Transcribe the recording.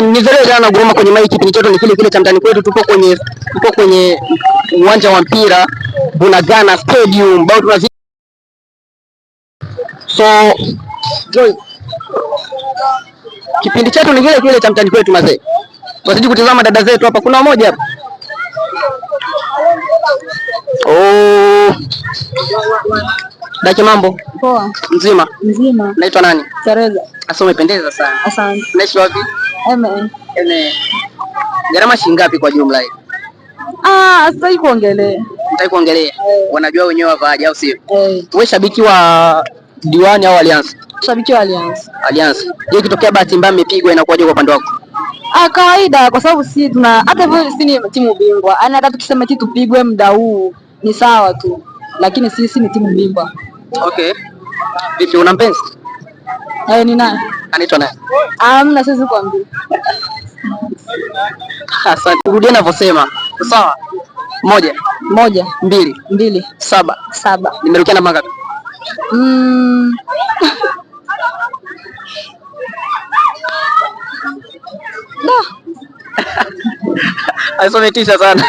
Nizoea jana goma kwenye mic, kipindi chetu ni kile kile cha mtani kwetu. Tupo kwenye uwanja wa mpira Bunagana Stadium bao tunazi. So Joy, kipindi chetu ni kile kile cha mtani kwetu mazee. Wazidi kutazama dada zetu hapa, kuna mmoja hapa. Oh, Daki, mambo poa? Mzima. Naitwa nani? Tereza. Asa, umependeza sana. Asante. Unaishi wapi? Gharama shilingi ngapi kwa jumla hii? Sitaki kuongelea. Nitaki kuongelea. Wanajua wenyewe wavaaje au sio? Wewe shabiki wa Diwani au Alliance? Shabiki wa Alliance. Alliance. Je, ikitokea bahati mbaya mmepigwa inakuwaje kwa upande wako? Kawaida, kwa sababu si tuna hata hivyo sisi ni timu bingwa. Yaani hata tukisema eti tupigwe muda huu ni sawa tu. Lakini sisi ni timu bingwa. Okay. Vipi, una mpenzi? Ni nani? Anaitwa nani? Hamna, siwezi kuambia. Asante. Rudia ninavyosema. Sawa. Moja. 2 7. Nimerukia namba ngapi? Aisometisha sana.